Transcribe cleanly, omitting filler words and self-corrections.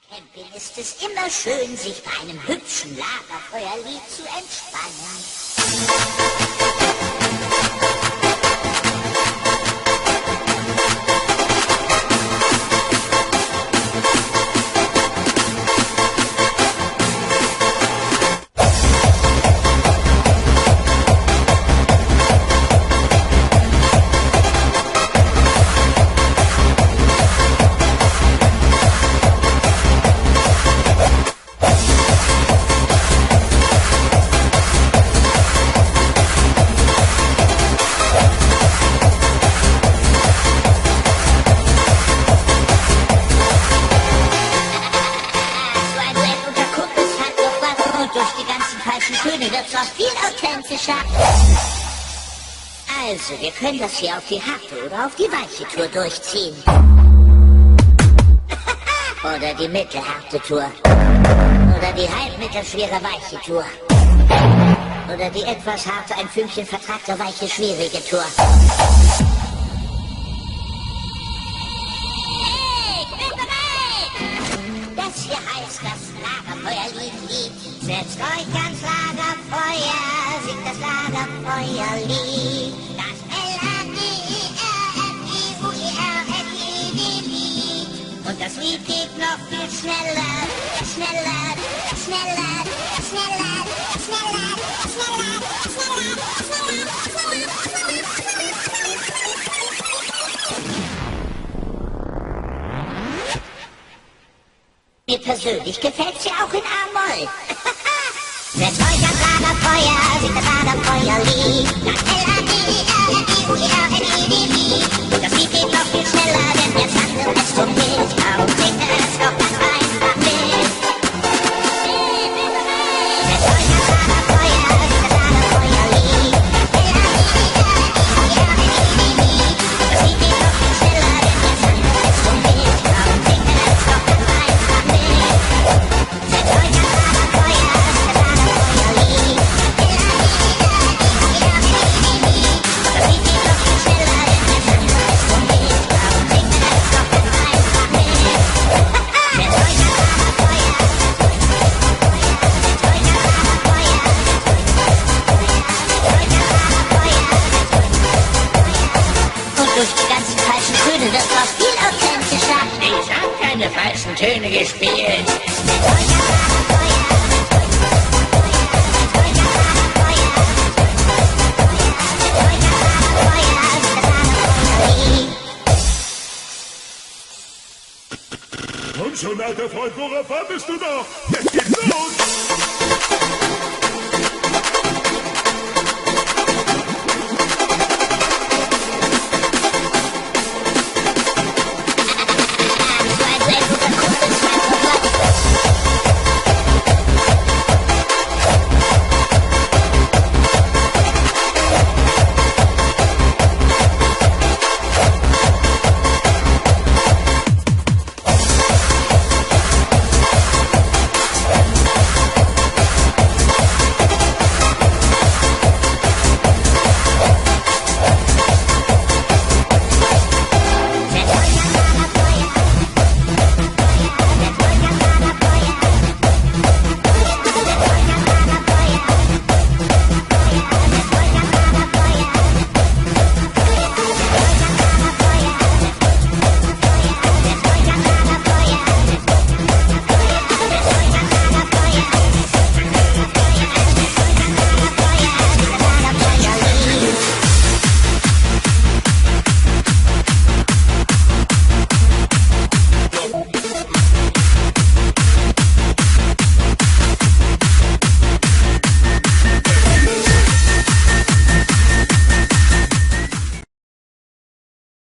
Camping ist es immer schön, sich bei einem hübschen Lagerfeuerlied zu entspannen. Durch die ganzen falschen Töne wird's noch viel authentischer. Also, wir können das hier auf die harte oder auf die weiche Tour durchziehen. Oder die mittelharte Tour. Oder die halbmittelschwere weiche Tour. Oder die etwas harte, ein Fünkchen vertragte weiche schwierige Tour. Hey, ich bin bereit! Das hier heißt das Lagerfeuerlied. Setzt euch ans Lagerfeuer, singt das Lagerfeuerlied. Das L-A-G-E-R-F-E-U-E-R-L-I-E-D-Lied. Und das Lied geht noch viel schneller, schneller, schneller, schneller, schneller, schneller, Mir persönlich gefällt's ja auch in A-Moll. Setzt euch ans Lagerfeuer, singt das Lagerfeuerlied. Das L-A-G-E-R-F-E-U-E-R-L-I-E-D-Lied. Und das Lied geht noch viel schneller, denn jetzt handelt es zum Hit. Darum singt es doch ganz einfach mit. Setzt euch ans Lagerfeuer, singt das Lagerfeuerlied. Das L-A-G-E-R-F-E-U-E-R-L-I-E-D-Lied. Und das Lied geht noch viel schneller, denn jetzt handelt es zum Hit. Darum singt es doch ganz einfach mit. Setzt euch ans Lagerfeuer, singt das Lagerfeuerlied. Durch die ganzen falschen Töne wird es noch viel authentischer. Ich hab keine falschen Töne gespielt. Komm schon, alter Freund, worauf wartest du noch? Jetzt geht's los!